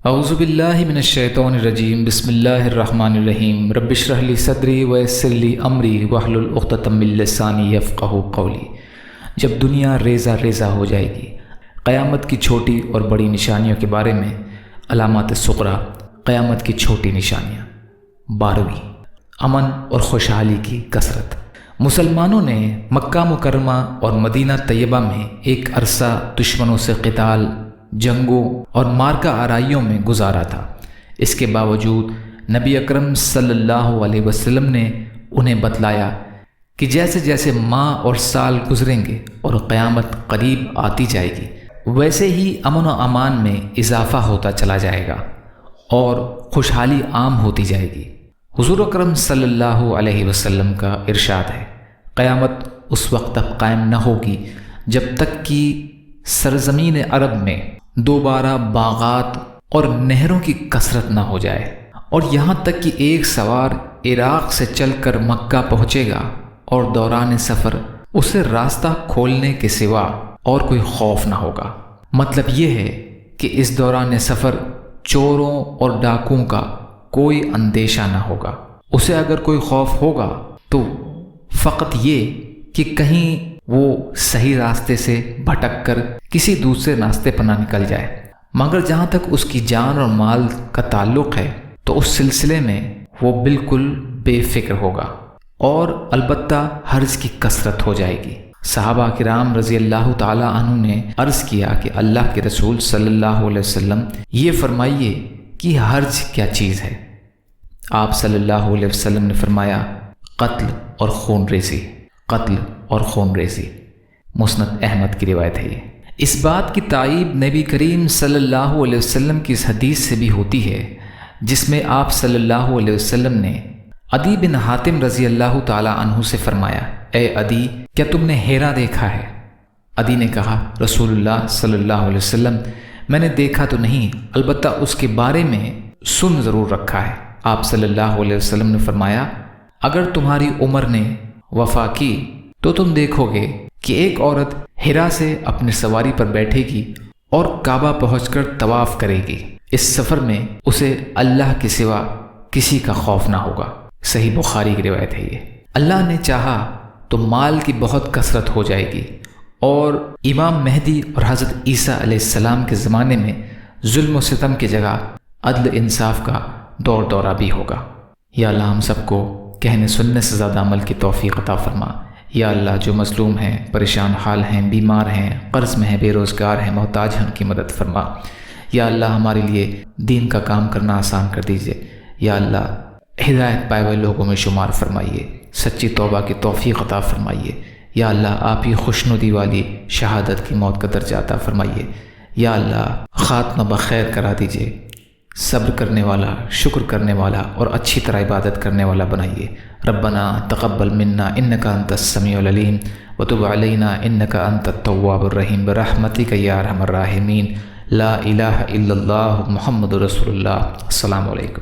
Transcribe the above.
اعوذ باللہ من الشیطان الرجیم بسم اللہ الرحمن الرحیم رب اشرح لی صدری ویسر لی امری واحلل عقدۃ من لسانی یفقہوا قولی۔ جب دنیا ریزہ ریزہ ہو جائے گی، قیامت کی چھوٹی اور بڑی نشانیوں کے بارے میں علامات صغریٰ، قیامت کی چھوٹی نشانیاں۔ 12ویں، امن اور خوشحالی کی کثرت۔ مسلمانوں نے مکہ مکرمہ اور مدینہ طیبہ میں ایک عرصہ دشمنوں سے قتال، جنگوں اور مارکہ آرائیوں میں گزارا تھا۔ اس کے باوجود نبی اکرم صلی اللہ علیہ وسلم نے انہیں بتلایا کہ جیسے جیسے ماہ اور سال گزریں گے اور قیامت قریب آتی جائے گی، ویسے ہی امن و امان میں اضافہ ہوتا چلا جائے گا اور خوشحالی عام ہوتی جائے گی۔ حضور اکرم صلی اللہ علیہ وسلم کا ارشاد ہے، قیامت اس وقت تک قائم نہ ہوگی جب تک کہ سرزمین عرب میں دوبارہ باغات اور نہروں کی کثرت نہ ہو جائے، اور یہاں تک کہ ایک سوار عراق سے چل کر مکہ پہنچے گا اور دوران سفر اسے راستہ کھولنے کے سوا اور کوئی خوف نہ ہوگا۔ مطلب یہ ہے کہ اس دوران سفر چوروں اور ڈاکوؤں کا کوئی اندیشہ نہ ہوگا۔ اسے اگر کوئی خوف ہوگا تو فقط یہ کہ کہیں وہ صحیح راستے سے بھٹک کر کسی دوسرے راستے پر نہ نکل جائے، مگر جہاں تک اس کی جان اور مال کا تعلق ہے تو اس سلسلے میں وہ بالکل بے فکر ہوگا، اور البتہ حرج کی کثرت ہو جائے گی۔ صحابہ کرام رضی اللہ تعالی عنہ نے عرض کیا کہ اللہ کے رسول صلی اللہ علیہ وسلم یہ فرمائیے کہ حرج کیا چیز ہے؟ آپ صلی اللہ علیہ وسلم نے فرمایا، قتل اور خون ریزی، قتل اور خون ریزی۔ مسند احمد کی روایت ہے یہ۔ اس بات کی تائید نبی کریم صلی اللہ علیہ وسلم کی اس حدیث سے بھی ہوتی ہے جس میں آپ صلی اللہ علیہ وسلم نے عدی بن حاتم رضی اللہ تعالی عنہ سے فرمایا، اے عدی، کیا تم نے ہیرا دیکھا ہے؟ عدی نے کہا، رسول اللہ صلی اللہ علیہ وسلم، میں نے دیکھا تو نہیں، البتہ اس کے بارے میں سن ضرور رکھا ہے۔ آپ صلی اللہ علیہ وسلم نے فرمایا، اگر تمہاری عمر نے وفا کی تو تم دیکھو گے کہ ایک عورت ہیرا سے اپنی سواری پر بیٹھے گی اور کعبہ پہنچ کر طواف کرے گی۔ اس سفر میں اسے اللہ کے سوا کسی کا خوف نہ ہوگا۔ صحیح بخاری کی روایت ہے یہ۔ اللہ نے چاہا تو مال کی بہت کثرت ہو جائے گی، اور امام مہدی اور حضرت عیسیٰ علیہ السلام کے زمانے میں ظلم و ستم کی جگہ عدل انصاف کا دور دورہ بھی ہوگا۔ یا اللہ ہم سب کو کہنے سننے سے زیادہ عمل کی توفیق عطا فرما۔ یا اللہ جو مظلوم ہیں، پریشان حال ہیں، بیمار ہیں، قرض میں ہیں، بے روزگار ہیں، محتاج ہیں، ان کی مدد فرما۔ یا اللہ ہمارے لیے دین کا کام کرنا آسان کر دیجئے۔ یا اللہ ہدایت پائے ہوئے لوگوں میں شمار فرمائیے، سچی توبہ کی توفیق عطا فرمائیے۔ یا اللہ آپ ہی خوشنودی والی شہادت کی موت کا درجہ عطا فرمائیے۔ یا اللہ خاتمہ بخیر کرا دیجئے، صبر کرنے والا، شکر کرنے والا اور اچھی طرح عبادت کرنے والا بنائیے۔ ربنا تقبل منا انک انت السمیع العلیم وتب علینا انک انت التواب الرحیم برحمتک یا ارحم الراحمین۔ لا الہ الا اللہ محمد رسول اللہ۔ السلام علیکم۔